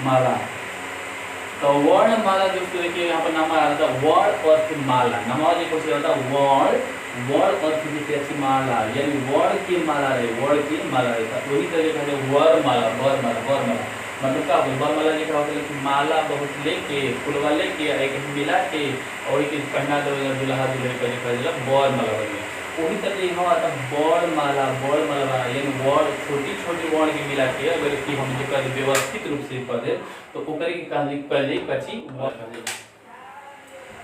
माला। तो वर्णमाला दोस्तों देखिए यहाँ पर नाम आ रहा था वर्ण अर्थ माला। नाम देखो से होता वर्ण अर्थ की माला, यानी वर्ण की माला रहे, वर्ण की माला रहे। वही तरीके से वरमाला, वरमाला वरमाला मतलब क्या होगा, वरमाला जी का होगा कि माला बहुत लेके फुलवा लेके एक मिला के और एक कन्या दुल्हा दुल्हन का देखा वरमाला बन गया। वही तरह यहाँ आता वर्णमाला, वर्णमाला यानी वर्ण छोटी छोटी वर्ण के मिला के अगर कि हम जो कर व्यवस्थित रूप से पढ़े तो ओकर की पहले कची वर्ण।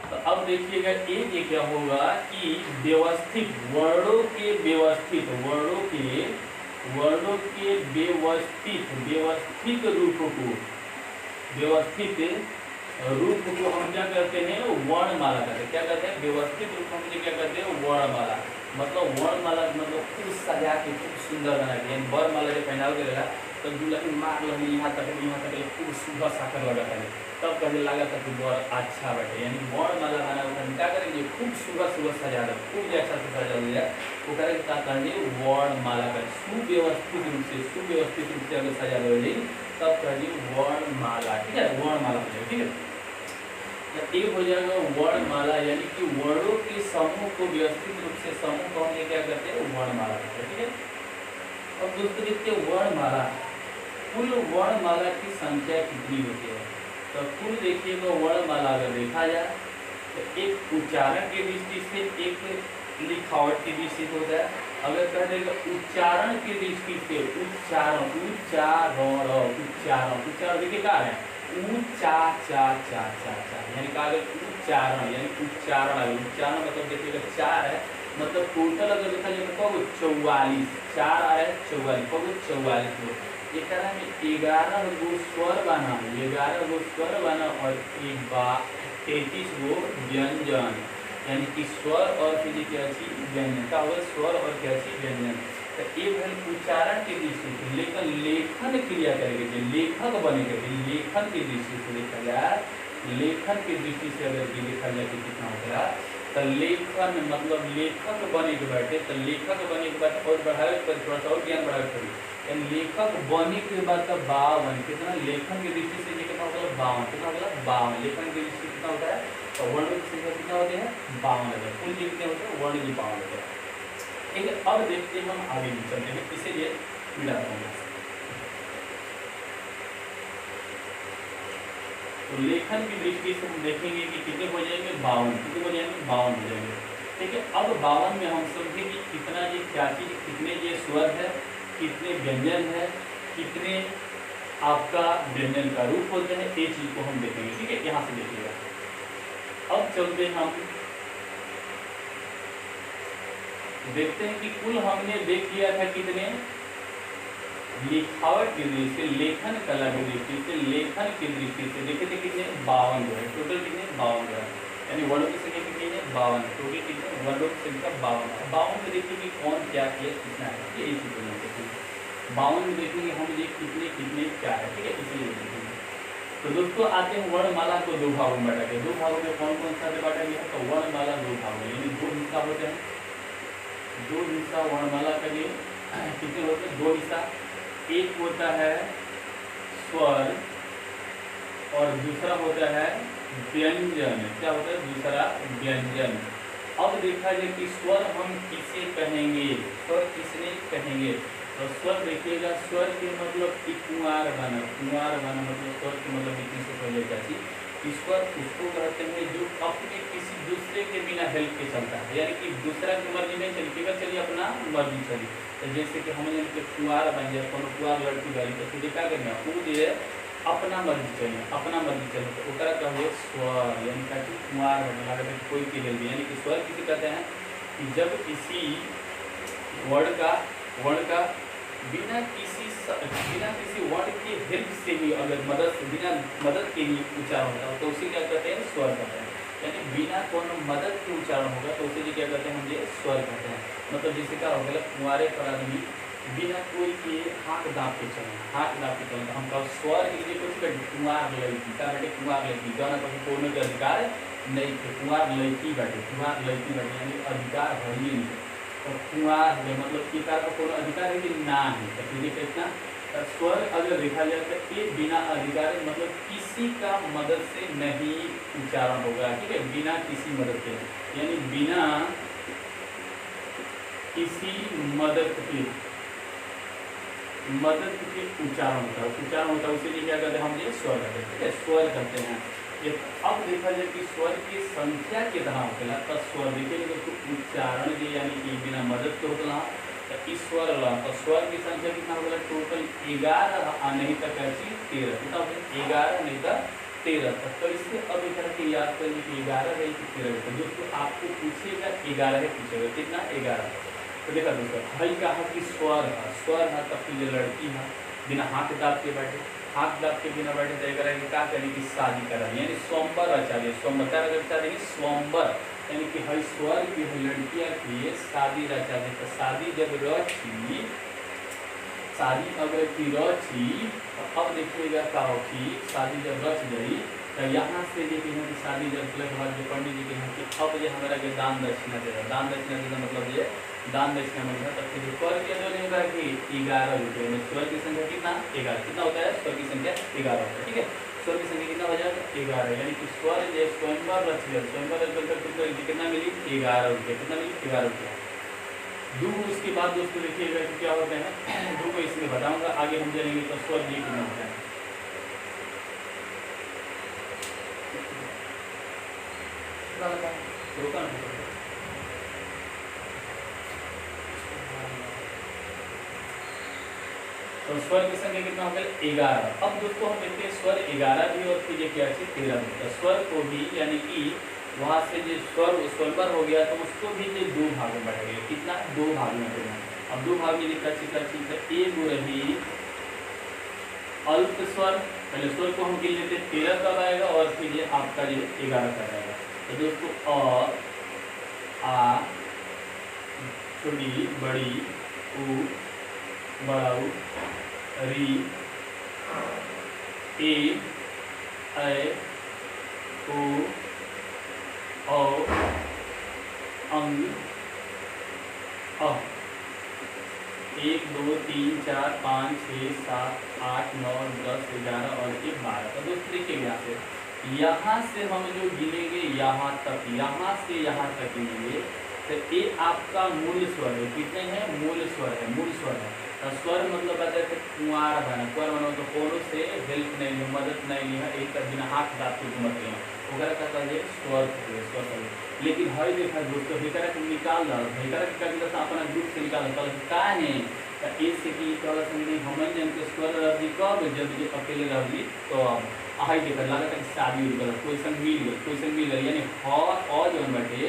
तो अब देखिएगा ये क्या होगा कि व्यवस्थित वर्णों के व्यवस्थित व्यवस्थित रूप को हम क्या करते हैं वर्णमाला करते हैं। क्या करते हैं व्यवस्थित रूप हम क्या करते हैं वर्णमाला। मतलब वर्णमाला मतलब खूब सजा के खूब सुंदर बना के, यानी वर्णमाला जब पहनाव करेगा तो दुल्हन मार लगी यहाँ तक खूब सुबह साकर लगा था, तब कहने लगा था कि वर अच्छा बैठे। यानी वर्णमाला बना क्या करेंगे खूब सुबह सजा दो, खूब अच्छा से सजा हो जाए वो करेंगे क्या करेंगे वर्णमाला कर सुव्यवस्थित रूप से अगर सजा दो जाए तब कहेंगे वर्णमाला। ठीक है, वर्णमाला हो जाएगा। ठीक है, तो एक हो जाएगा वर्णमाला यानी कि वर्णों के समूह को व्यवस्थित रूप से समूह को हम क्या करते हैं वर्णमाला करते हैं। ठीक है, अब दोस्तों देखते हैं वर्णमाला, कुल वर्णमाला की संख्या कितनी होती है। तो कुल देखिएगा वर्णमाला अगर देखा जाए तो एक उच्चारण की दृष्टि से एक लिखावट की दृष्टि से होता है। अगर कह देगा उच्चारण की दृष्टि से उच्चारण देखिए क्या है ऊंचा चा चा चा चा यानी कहा उच्चारण, यानी उच्चारण मतलब देखिएगा 4 है, मतलब टोटल अगर देखा जाए तो 44, 4 आए 44 44 एक में 11 गो स्वर बना, 11 गो स्वर बना और 33 गो व्यंजन, यानी कि स्वर और फिर क्या व्यंजन का होगा स्वर और क्या व्यंजन। तो एक उच्चारण की दृष्टि से लेकिन लेखन क्रिया करेंगे लेखक बनेगा, लेखन की दृष्टि से देखा जाए, लेखन की दृष्टि से अगर देखा जाए तो कितना होगा तो लेखन मतलब लेखक बने के बैठे, तो लेखक बने के बाद और बढ़ावे पर थोड़ा सा और ज्ञान बढ़ावे पड़ी, यानी लेखक बने के बाद का 52 कितना लेखन की दृष्टि से कितना होगा 52, कितना होगा 52 लेखन की दृष्टि कितना होता है। तो वर्ण की संख्या कितना होते हैं 52, कुल कितने होते हैं वर्ण की 52 होते हैं। ठीक है, अब देखते हैं हम आगे चलते हैं, इसीलिए मिलाता हूँ। तो लेखन की दृष्टि से हम देखेंगे कि कितने हो जाएंगे 52, कितने हो जाएंगे 52 हो जाएंगे। ठीक है, अब 52 में हम समझे कि कितना ये क्या चीज, कितने ये स्वर है, कितने व्यंजन है, कितने आपका व्यंजन का रूप होते हैं, ये चीज को हम देखेंगे। ठीक है, यहाँ से देखिएगा। अब चलते हम देखते हैं कि कुल हमने देख लिया था कितने लिखावट की दृष्टि से, लेखन कला की दृष्टि से, लेखन की दृष्टि से देखे थे कितने 52 जो है, टोटल कितने 52 है, यानी वर्णों की संख्या कितनी है 52, टोटल कितने वर्णों की संख्या 52 में देखिए कि कौन क्या किया कितना है, ये चीज में देखेंगे 52 में देखेंगे हम ये कितने कितने क्या है। ठीक है, इसलिए देखेंगे। तो दोस्तों आते हैं वर्णमाला को 2 भागों में बांटा गया, 2 भागों में कौन कौन सा बांटा गया है, तो वर्णमाला 2 भाग में, यानी 2 हिस्सा होते हैं, 2 हिस्सा वर्णमाला का लिए कितने होते हैं 2 हिस्सा, एक होता है स्वर और दूसरा होता है व्यंजन। क्या होता है दूसरा व्यंजन। अब देखा जाए कि स्वर हम किसे कहेंगे, स्वर किसने कहेंगे, तो स्वर देखिएगा स्वर के मतलब कि कुंवार बना मतलब स्वर के मतलब इतने से पहले क्या चीज, ईश्वर उसको कहते हैं जो अपने किसी दूसरे के बिना हेल्प के चलता है, यानी कि दूसरा की मर्जी नहीं चली, केवल चलिए अपना मर्जी चली। तो जैसे कि हम कुंवार बन जाए, कोनो कुंवार लड़की बनी तो तुझे क्या करना वो जो अपना मर्जी चले, तो उतर कहे स्वर, यानी क्या कुंवार बनना है कोई की हेल्प, यानी कि स्वर किसे कहते हैं कि जब किसी वर्ण का बिना किसी वर्ण की हेल्प से ही अगर बिना मदद के ही उच्चारण होता है तो उसे क्या कहते हैं स्वर कहते हैं, यानी बिना कोनो मदद के उच्चारण होगा तो उसे क्या कहते हैं हम ये स्वर कहते हैं। मतलब जैसे क्या होगा कुंवारे पर आदमी बिना कोई के हाथ दाप के चले तो हम कहो स्वर के लिए कुछ कुंवार लड़की का बेटे कुंवार लड़की जाना कभी कोनो के अधिकार नहीं थे, कुंवार लड़की बैठे यानी अधिकार है ही नहीं, और कुंवार है मतलब कि का कोनो अधिकार है कि ना है, तो फिर कितना स्वर अगर देखा जाए तो ये बिना अधिकार मतलब किसी का मदद से नहीं उच्चारण होगा, ठीक है, बिना किसी मदद के, यानी बिना किसी मदद के उच्चारण होता है, उसे क्या करते हैं हम, ये स्वर करते हैं, ठीक है, स्वर करते हैं। ये अब देखा जाए कि स्वर की संख्या कितना होगा, तो स्वर देखिए तो उच्चारण के यानी कि बिना मदद के होता है तो ईश्वर तो स्वर की संख्या कितना होगा, टोटल 11 नहीं तक 13, कितना होगा 11 नहीं तो 13। तो इससे अब एक तरह याद करिए कि 11 है कि 13 है, दोस्तों आपको पूछेगा 11 है, पूछेगा कितना 11। तो देखा दोस्तों हई कहा कि स्वर है तब फिर ये लड़की है बिना हाथ दाब के बैठे, हाथ दाब के बिना बैठे तय करेंगे क्या करेंगे, शादी कराएंगे, यानी स्वयंवर रचा दे, स्वयंवर रचा देंगे स्वयंवर, यानी कि हई स्वर की हई लड़कियां की शादी रचा दे। तो शादी जब रची, शादी अगर की रची तो अब देखिएगा क्या होगी, शादी जब रच गई तो यहाँ से देखिए यहाँ की शादी जब के बाद जो पंडित जी के यहाँ की अब ये हमारा के दान दक्षिणा देगा, दान दक्षिणा देगा मतलब ये दान दक्षिणा मतलब तब फिर स्वर की जो होगा कि 11 रुपये में स्वर की संख्या कितना 11, कितना होता है स्वर की संख्या 11 होता है, ठीक है, स्वर की संख्या कितना हो जाएगा 11, यानी कि स्वर जो स्वयंवर रच गया, स्वयंवर रच कितना मिली 11 रुपये, कितना मिली 11 रुपये। दो उसके बाद दोस्तों देखिएगा कि क्या होते हैं, दो को इसमें बताऊंगा आगे हम जानेंगे तो स्वर ये कितना होता है। तो स्वर की संख्या कितना हो गया 11। अब दोस्तों हम देखते हैं स्वर 11 भी और फिर ये क्या है 13 भी, तो स्वर को भी यानी कि वहां से जो स्वर स्वरवर हो गया तो उसको भी ये 2 भाग में बढ़ गया, कितना 2 भाग में बढ़ा। अब 2 भाग में लिखा एक रही अल्प स्वर, पहले स्वर को हम गिन लेते 13 कब आएगा और फिर ये आपका जो 11 कब आएगा। तो दोस्तों अ आ छोटी बड़ी उ बड़ा उ री ए ओ अंग अ 1 2 3 4 5 6 7 8 9 10 11 और 12। तो दोस्तों देखिए यहाँ से हम जो गिनेंगे यहाँ तक, यहाँ से यहाँ तक गिनेंगे तो ये आपका मूल स्वर है, कितने हैं मूल स्वर है, मूल स्वर है। तो स्वर मतलब बताए थे कुंवार बना, कुंवार बना तो कोनो से हेल्प नहीं ली, मदद नहीं ली है, एक बिना हाथ दाब के घूमत गए वगैरह का कहिए स्वर कहिए। लेकिन हर देखा दोस्तों हेकरा के निकाल दल, हेकरा के कभी अपना ग्रुप से निकाल दल का है ऐसे कि हमन जन के स्वर रही कब जब ये अकेले रही तो आई देख लगा कि शादी हो गल, क्वेश्चन मिल गल, क्वेश्चन मिल गल, यानी ह जौन बाटे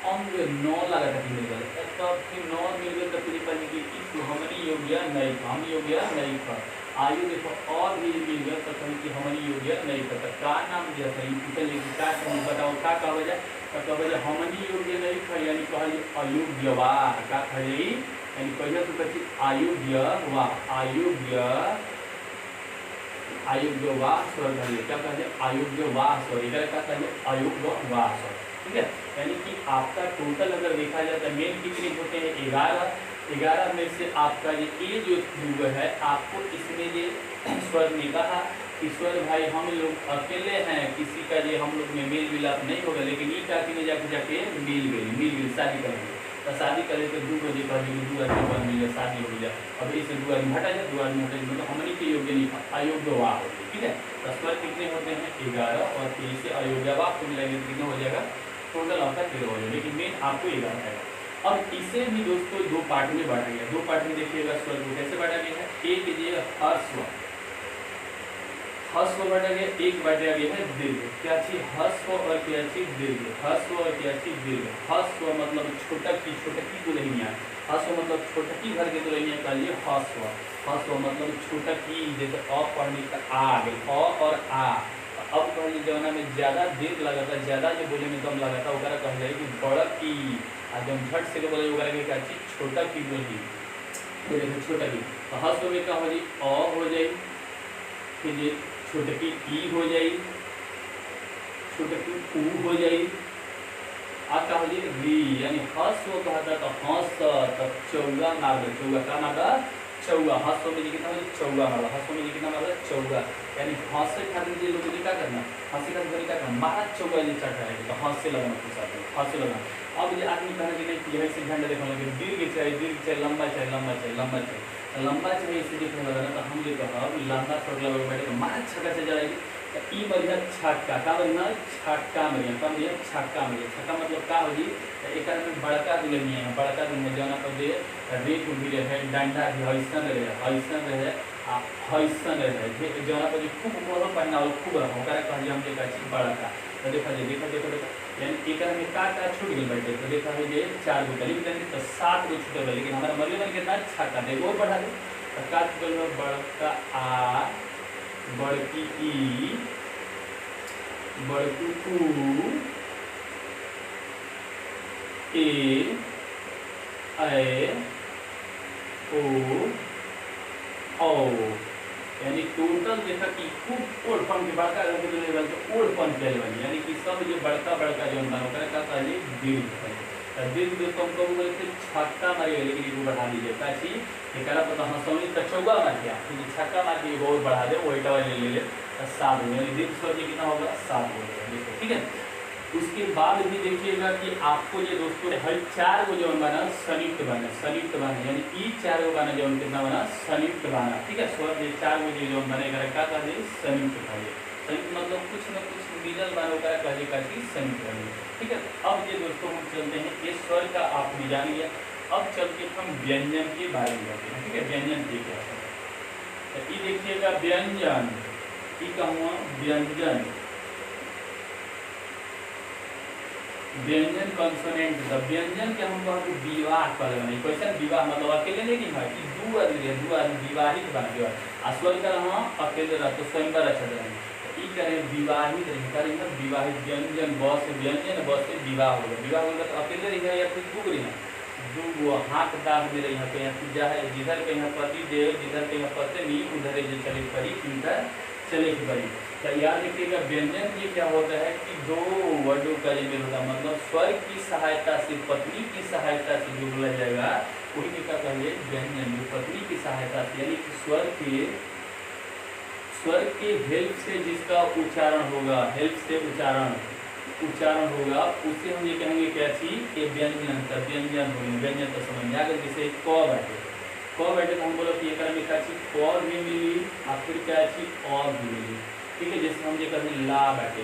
अंग 9 लगा था मिल गल, तब फिर 9 मिल गल तो फिर कहने कि हमनी योग्य नहीं था, हम योग्य नहीं था। आयु देखो और भी मिल गल तो कहीं कि हमनी योग्य नहीं था, तो का नाम दिया था पूछल का बताओ का कह जाए, तो कह हमनी योग्य नहीं था, यानी कहल अयोग्यवा का कह यानी पहले तो कहती अयोग्य वा स्वर कहिए, क्या कहते हैं अयोग्य वा स्वर, इधर क्या कहते हैं अयोग्य वा स्वर, ठीक है। यानी कि आपका टोटल अगर देखा जाए तो मेन कितने होते हैं 11 में से आपका ये जो युग है आपको इसमें ये स्वर ने कहा कि स्वर भाई हम लोग अकेले हैं, किसी का ये हम लोग में मेल मिलाप नहीं होगा, लेकिन ये क्या कि जाके मिल गई शादी करेंगे, तो शादी करे तो 2 बजे कह दी 2 आदमी मिल जाए शादी हो जाए, अब इसे 2 आदमी हटा जाए 2 आदमी हटा मतलब हमने के योग्य नहीं अयोग्य वाह होगी, ठीक है। तो स्वर कितने होते हैं 11 और फिर इसे अयोग्य वाह को मिलाएंगे तो कितना हो जाएगा टोटल आपका 13 हो जाएगा, लेकिन मेन आपको 11 आएगा। अब इसे भी दोस्तों 2 पार्ट में बांटा गया, 2 पार्ट में देखिएगा स्वर को कैसे बांटा गया है, एक कीजिएगा हस्व बांटा गया, एक बांटा गया है दीर्घ, क्या चीज हस्व और क्या चीज दीर्घ, हस्व और क्या चीज दीर्घ। हस्व मतलब छोटकी दुल्हनिया, हस्व मतलब छोटकी घर के दुल्हनिया का लिए हस्व, हस्व मतलब छोटकी, जैसे अ पढ़ने का आ गई अ और आ। अब कहली जमाना में ज्यादा दीर्घ लगा था, ज्यादा जो बोले में दम लगा था वगैरह कह जाए कि बड़ा की जब झट से बोले वगैरह के क्या चीज छोटा की बोली, देखो छोटा की। तो हस्व में क्या हो जाए अ हो जाए, फिर छोटकी ई हो जाए, छोटकी ऊ हो जाए, आता हो जाए री, यानी हस्व कहता तो हंस, तब चौगा मार दे, चौगा का मार चौगा, हंसो में कितना हो चौगा मारा, हंसो में कितना मारा चौगा, यानी हंसे खातिर जे लोग क्या करना, हंसे खातिर क्या करना, मारा चौगा जे चढ़ा है तो हंसे लगना पूछा है, हंसे लगना। अब ये आदमी कहना कि नहीं यही से झंडा देखने लगे दीर्घ चाहिए लंबा चाहिए लंबा चाहिए लंबा चाहिए लंबा चाहिए इसे देखने लगा ना तो हम ये कहा लंबा छोड़ लगा बैठे तो मारा छक्का से जाएगी ई बढ़िया छक्का का बढ़िया छक्का बढ़िया कम दिया छक्का बढ़िया छक्का मतलब का हो जी एक में बड़का दिलनी है बड़का दिन में जौना पर दे रेत भी रहे डंडा भी हईसन रहे हईसन रहे जौना पर खूब बड़ो पहना खूब रहो कह हम देखा बड़का तो देखा देखा यानी एक में का छूट गई बैठे तो देखा है ये 4 गो लिख देंगे तो 7 गो छूट गए लेकिन हमारा मरले में कितना छक्का देखो और बढ़ा दे तो का छूट गई बड़का आ बड़की ई बड़कू ऊ ए ओ यानी टोटल देखा कि खूब ओढ़पन के बड़का लेवल तो ओढ़पन के लेवल यानी कि सब ये बड़का बड़का जो बना का पहले दीर्घ है दीर्घ दोस्तों हम कब बोले थे छक्का मारिए लेकिन इसको बढ़ा दीजिए ताकि एक पता हंसौनी का चौगा मार दिया क्योंकि छक्का मार के और बढ़ा दे वही वाले ले 7 हो यानी दीर्घ स्वर कितना होगा 7 हो जाएगा ठीक है। उसके बाद भी देखिएगा कि आपको ये दोस्तों हर 4 गो जो बना संयुक्त बना यानी ई 4 गो बना जो कितना बना संयुक्त बना ठीक है। स्वर ये 4 गो जो बनेगा क्या कहे संयुक्त कहे संयुक्त मतलब कुछ न कुछ मिलल बना होगा कहे का चीज संयुक्त बने ठीक है। अब ये दोस्तों हम चलते हैं ये स्वर का आपने जान लिया अब चलते हम व्यंजन के बारे में बताते हैं ठीक है। व्यंजन की क्या है ये देखिएगा व्यंजन की कहूँ व्यंजन व्यंजन कॉन्सोनेंट द व्यंजन के हम कहते विवाह कर बने क्वेश्चन विवाह मतलब अकेले नहीं है कि दो आदमी विवाहित बना जो आ स्वर का हां अकेले रह तो स्वयंवर अच्छा रहे ई करे विवाहित रहे करेंगे विवाहित व्यंजन बस व्यंजन बस से विवाह होगा तो अकेले रही है या फिर दो रही है दो हाथ दाग में रही है कहीं पूजा है जिधर कहीं पति देव जिधर कहीं पत्नी उधर जो चले पड़ी इनका चले की पड़ी तो याद रखिएगा व्यंजन ये क्या होता है कि दो वर्डों का जो मेल होता है मतलब स्वर की सहायता से पत्नी की सहायता से जो बोला जाएगा वही क्या कहिए व्यंजन जो पत्नी की सहायता से यानी कि स्वर के हेल्प से जिसका उच्चारण होगा हेल्प से उच्चारण होगा उसे हम ये कहेंगे क्या चीज ये व्यंजन का व्यंजन होगी व्यंजन का समझ में अगर जैसे क बैठे तो हम बोलो कि एक में क्या चीज क भी मिली और फिर क्या चीज और भी मिली ठीक है। जैसे हम ये कहें ला बैठे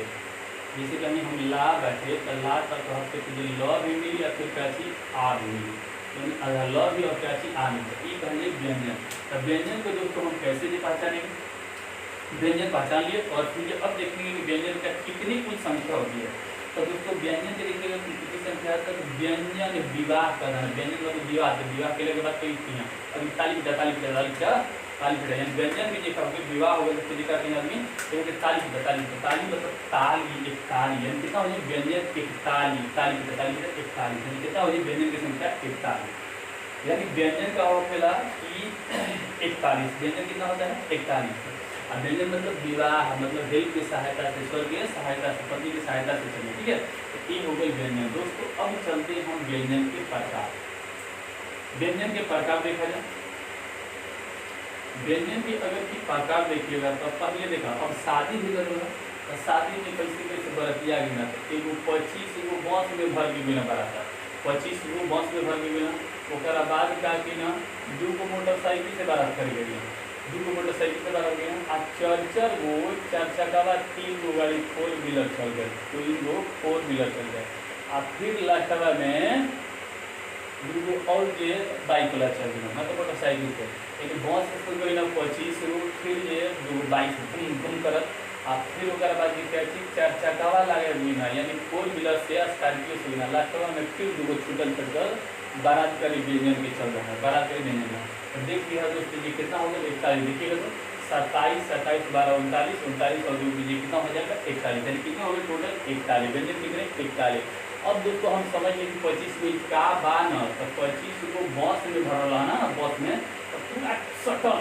जैसे कहीं हम ला बैठे तो ला तक ल भी मिली या फिर क्या चीज आ भी मिली ल भी और क्या चीज आ मिली ये कहेंगे व्यंजन। तो व्यंजन को दोस्तों हम कैसे पहचानेंगे व्यंजन पहचान लिए और फिर अब देखेंगे कि व्यंजन का कितनी कुल संख्या होती है। तो दोस्तों व्यंजन के देखिएगा कितनी संख्या है तो व्यंजन विवाह का धन व्यंजन मतलब विवाह के लिए बात कही थी अभी ताली यानी व्यंजन भी देखा होगा विवाह होगा तो देखा कहीं आदमी तो ताली मतलब ताली एक ताली यानी कितना हो जाए व्यंजन ताली यानी कितना हो जाए व्यंजन की संख्या 41 यानी व्यंजन का होगा कि 41 व्यंजन कितना होता है 41 और व्यंजन मतलब विवाह मतलब हेल्प की सहायता से स्वर की सहायता से पति की सहायता से चले ठीक है। तो ये हो गई व्यंजन। दोस्तों अब चलते हम व्यंजन के प्रकार व्यंजन के प्रकार देखा जाए व्यंजन की अगर की प्रकार देखिएगा तो पहले देखा अब शादी भी करूँगा तो शादी में कैसे बरतिया गिना तो एगो 25 गो बाँस में भर के बिना बराता 25 गो बाँस में भर के बिना ओकरा बाद का कि ना 2 गो मोटरसाइकिल से बारात कर गई 2 गो मोटरसाइकिल से बारात गई आ 4 गो 4 चक्का बाद 3 गो गाड़ी 4 व्हीलर चल गए 3 गो 4 व्हीलर चल गए आ फिर लास्टवा में 2 गो और जे बाइक वाला चल गया मतलब मोटरसाइकिल से एक बस से शुरू करी 25 गो फिर ये 2 गो बाइक घूम करत आ फिर ओकरा बाद क्या चीज 4 चक्कावा लागे बिना यानी 4 व्हीलर से स्कॉर्पियो से बिना लास्टवा में फिर 2 गो छूटल छूटल बारात करी व्यंजन के चल रहा है बारात करी व्यंजन तो देख लिया दोस्तों जी कितना हो गया 41 देखिएगा तो 27 27 12 39 39 और 2 जी कितना हो जाएगा 41 यानी कितना हो गया टोटल 41 व्यंजन कितने 41। अब दोस्तों हम समझ लें कि 25 में का बान तो 25 को बस में भरल है ना बस में तो पूरा सटल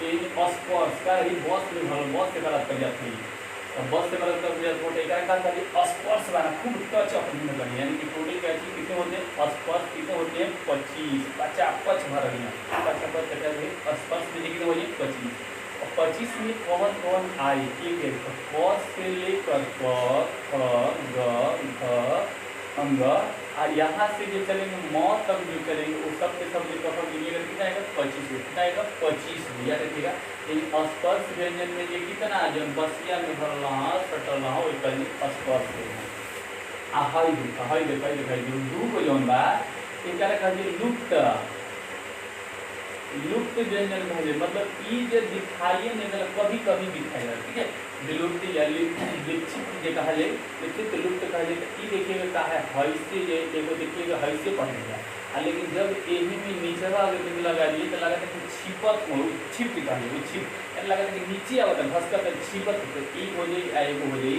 के स्पर्श का ही बस में भरल बस के बारात कर जाती है तो बस से मतलब तब जब छोटे का खाली स्पर्श वाला खूब टच अपनी में बनी, यानी कि टोटल क्या चीज कितने होते हैं स्पर्श कितने होते हैं 25, 50 भर रही है 50 स्पर्श में कितने हो जाए 25, और 25 में कौन कौन आई ठीक है, तो क से लेकर क ख ग घ अंग, और यहाँ से जो चलेंगे म तक जो चलेंगे वो सब के सब जो मिलेगा कितना आएगा 25, कितना आएगा 25 याद रखिएगा। लेकिन स्पर्श व्यंजन में जो कितना जो बसिया में भरल सटल स्पर्श हई दिखाई दू को जौन बा एक लुप्त लुप्त व्यंजन कहले, मतलब ई जे दिखाइए नहीं मतलब कभी कभी दिखाई जाला, ठीक है। विलुप्त या विक्षिप्त जे कहले, विक्षिप्त लुप्त कहले तो ई देखिएगा का है हइसे जे एगो देखिएगा हइसे पढ़ेगा, लेकिन जब एही में नीचवा अगर बिंदु लगा दिए तो लगा कि छिपत हो छिप कहले छिप, यानी लगा कि नीचे आवत घसकत छिपत, तो ई हो जाई आ एगो हो जाई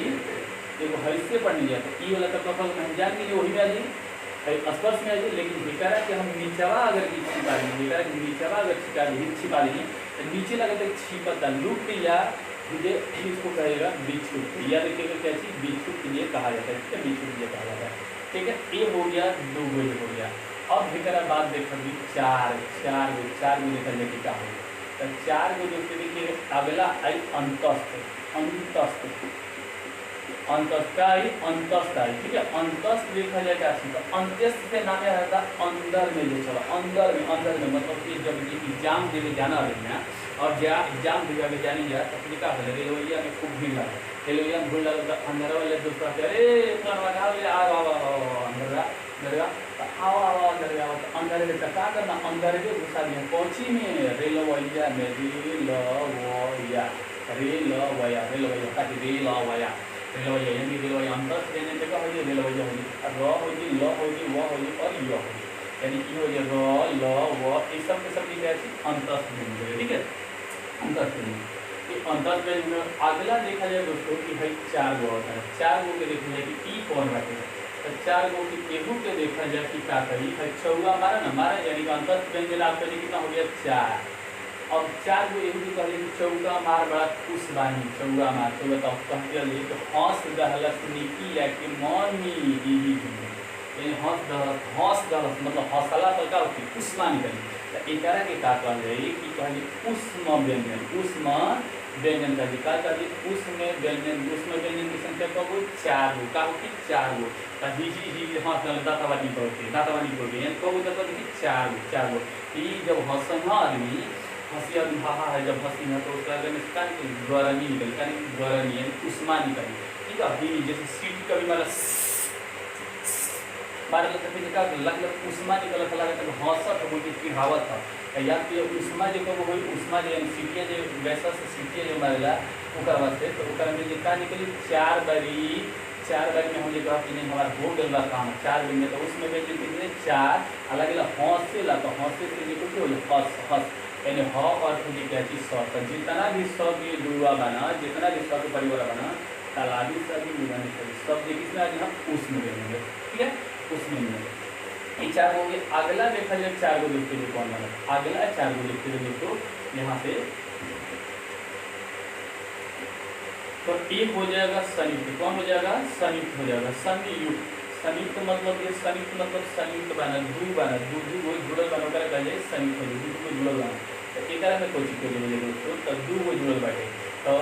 एगो हइसे पढ़ने जाए तो ई वाला तो कफल नहीं जान के वही में आ जाई स्पर्श में आ जाए। लेकिन बेकारा कि हम नीचवा अगर छिपा दी, बेकारा कि नीचवा अगर छिपा दी तो नीचे लगा तो छिपत लुप्त या मुझे इसको कहेगा विक्षुप्त, या देखिएगा क्या चीज विक्षुप्त ये कहा जाता है, ठीक है विक्षुप्त ये कहा जाता है, ठीक है। ये हो गया दो गो हो गया। अब बेकारा बात देखोगी चार गो देखा जाए क्या हो, तो 4 गो दोस्तों देखिए अगला आई अंतस्थ आई, ठीक है। अंतस्थ देखा जाए क्या चीज, अंत्यस्थ से नाम रहता अंदर में जो चला अंदर में मतलब कि जब एग्जाम देने जाना है और एग्जाम देने जाने जा तो क्या होगा रेलवैया में खूब भीड़ लगा, रेलवैया में भीड़ लगा तो अंदर वाले दोस्त अरे आओ अंदर में क्या करना अंदर के घुसा दिया कोची में रेलवैया में रेलवैया यानी रेलवैया अंतर देने जगह हो जाए रेलवैया हो जाए र हो जाए ल हो जाए व हो जाए और य हो जाए, यानी कि हो जाए र ल व ये सब के सब लिखा है अंतस्थ बिंदु, ठीक है अंतस्थ बिंदु। ये अंतस्थ बिंदु में अगला देखा जाए दोस्तों कि भाई 4 गो होता है, 4 गो के देखा जाए कि ई कौन बाटे, तो 4 गो की केहू के देखा जाए कि क्या करी है चौगा मारा यानी कि अंतस्थ बिंदु आपका कितना हो गया 4। अब 4 गो एहू भी कहले चौका मार बड़ा खुश बानी चौका मार तो कहले तो हंस दहलस निकी लाके मनी दीदी, यानी हंस दहलस मतलब हंसला तो का होती खुश बानी करी, तो एकरा के का कहले कि कहले उष्म व्यंजन का का कहले उष्म व्यंजन की संख्या कब 4 गो का होती 4 गो, तो ही हंस दातावानी करते यानी कब तक 4 गो ई जब हंसना आदमी हंसी हा है जब हंसी है तो उसका अगर इसका गरमी निकली गरमी यानी उष्मा निकली, ठीक है। ही जैसे सीटी कभी मारा तो फिर क्या लगभग उष्मा निकल लगा तो हंसत हो कि हावत था या कि उष्मा जो कब हो उष्मा जो सीटिया जो वैसा से सीटिया जो मारेला ओकर वास्ते तो ओकर में जितना निकली 4 बारी में हम जो कहा कि नहीं हमारा हो गया काम 4 दिन में, तो उसमें भी कितने 4 अलग अलग हंसे ला तो हंसे से जो कुछ हो हंस यानी ह और फिर क्या चीज स, जितना भी सब ये जुड़वा बना जितना भी सब परिवार बना तालाबी सभी मुगानी सभी सब जो किसमें आज हम उसमें लेंगे, ठीक है उसमें लेंगे। ये 4 हो गए। अगला देखा जाए 4 गो लिखते हुए कौन बना, अगला 4 गो लिखते हुए देखो यहाँ से तो एक हो जाएगा संयुक्त, कौन हो जाएगा संयुक्त हो जाएगा संयुक्त मतलब ये संयुक्त मतलब संयुक्त बना दू वो जुड़ल बना कर कह जाए संयुक्त हो जाए को जुड़ल बना, तो एक में कोई चीज हो जाए दोस्तों तो 2 को जुड़ल बाटे, तो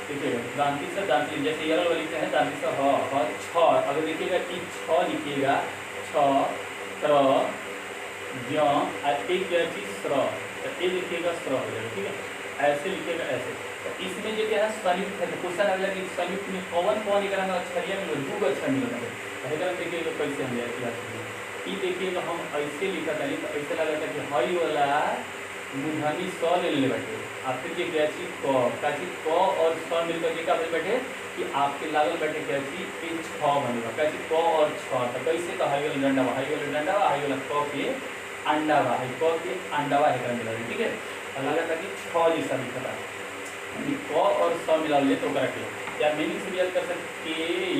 देखिएगा दांती से जैसे ये वाला लिखते हैं दांती से ह 6 अगर देखिएगा कि 6 लिखिएगा 6 त्र ज और एक चीज स्र, तो ये लिखिएगा स्र हो जाएगा, ठीक है ऐसे लिखिएगा ऐसे। तो इसमें जो क्या है संयुक्त है, क्वेश्चन अगला कि संयुक्त में कौन एकरा में अक्षरिया मिले 2 अक्षर मिले, एकरा देखिएगा कैसे हम जाए ये देखिएगा हम ऐसे लिखा था तो ऐसे लगा था कि हई वाला मूर्धनी स ले ले बैठे और फिर ये क्या चीज क और स मिलकर क्या बन बैठे कि आपके लागल बैठे क्या चीज 6 बनेगा क्या चीज क और 6, तो कैसे तो हई वाला डंडा हई वाला क के अंडावा है क के अंडावा है मिला, ठीक है लगा था कि 6 जैसा लिखा था क और स मिला ले तो करके या मीनिंग से याद कर सकते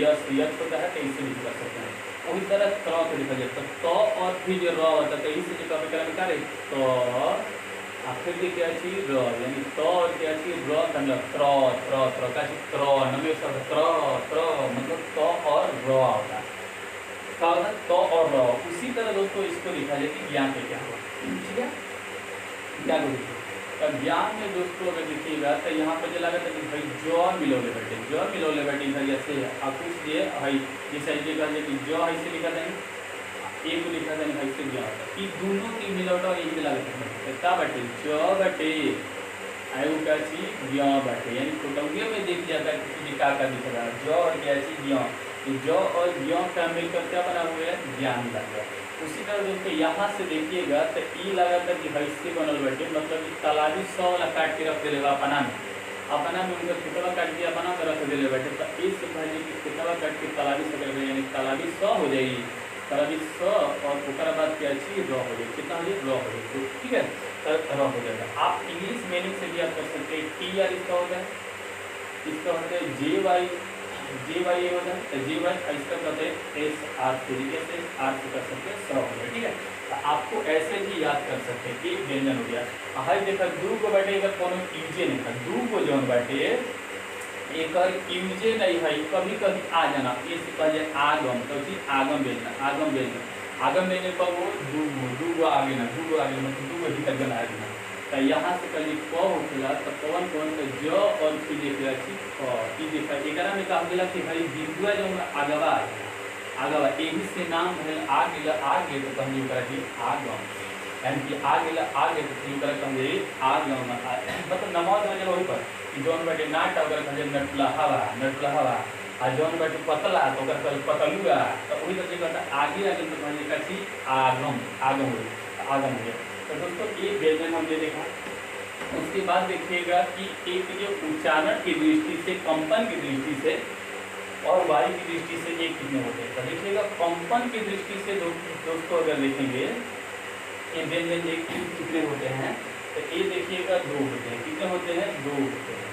यस होता है तो इसे लिख कर सकते हैं। वही तरह क से लिखा जाए तो और फिर जो र होता है इसे जो कभी करें क्या रे तो आ फिर भी क्या छी र यानी त और क्या छी र का मतलब त्र त्र त्र का छी त्र नमे शब्द त्र त्र मतलब त और र होता है। क्या होता है त और र। उसी तरह दोस्तों इसको लिखा जाए कि ज्ञान पे क्या हुआ, ठीक है क्या बोलते तो ज्ञान में दोस्तों अगर देखिएगा तो यहाँ पर जो लगा था कि भाई ज मिलोले बैठे इधर जैसे कुछ ये है जैसे ये कहा जाए कि ज ऐसे लिखा था एक लिखा था भाई से ज्ञान कि दोनों की मिलौटा एक भी लागत है का बटे ज बटे आयु का ची ज्ञ बटे यानी टोटलिए में देख जाता है कि का दिख रहा है ज और क्या ची ज्ञ तो ज और ज्ञ का मिलकर क्या बना हुआ है ज्ञान लग गया। उसी तरह दोस्तों यहाँ से देखिएगा तो ई लगा था कि भैंसी बनल बटे मतलब कि तालाबी 100 वाला काट के रख दे अपना में उनका कितना काट के अपना में रख दे बैठे तो इस पहले की कितना काट के तालाबी से कर यानी तालाबी 100 हो जाएगी तालाबी 100 और उसके बाद क्या चाहिए रॉ हो जाएगी कितना हो जाएगी रॉ हो जाएगी ठीक है रॉ हो जाएगा। आप इंग्लिश मीनिंग से भी आप कर सकते हैं टी आर इसका होता है जे वाई ए होता है तो जे वाई इसका कहते हैं एस आर तरीके से आर से कर सकते हैं सौ हो गया ठीक है। तो आपको ऐसे भी याद कर सकते हैं एक व्यंजन हो गया हाई देखा दू को बैठे अगर कोनो यूजे नहीं था दू को जौन बैठे एक यूजे नहीं है कभी कभी आ जाना ये से कह जाए आगम तो चीज आगम बेचना पर वो दूगो आगे ना मतलब दूगो ही तक आ गया तो यहाँ से कल क होखेला तो कौन कौन से ज और फिर देखा छी देखा एकरा में कहा गेला कि भाई बिंदुआ जो आगवा यही से नाम है आगे तो कहनी ओकरा कि आगम यानी कि आगे तो ओकरा कहनी आगम मतलब नमाज में वही पर जौन बैठे नाट अगर कहे नटला हवा आ जौन बैठे पतला तो ओकरा पतलुआ तो वही तरह से कहता आगे तो कहने का चीज आगम हो गया। तो दोस्तों ये व्यंजन हमने देखा। उसके बाद देखिएगा कि एक जो उच्चारण की दृष्टि से कंपन की दृष्टि से और वायु की दृष्टि से एक कितने होते हैं तो देखिएगा कंपन की दृष्टि से दोस्तों अगर देखेंगे ये व्यंजन कितने होते हैं तो ये देखिएगा 2 होते हैं कितने होते हैं 2 होते हैं।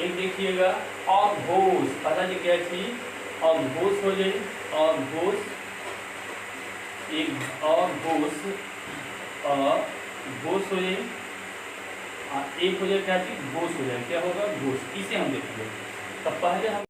एक देखिएगा अघोष पता जी क्या चीज अघोष हो जाए अघोष एक अघोष घोष हो जाए एक हो जाए क्या चीज घोष हो जाए क्या होगा घोष इसे हम देखेंगे। तो पहले हम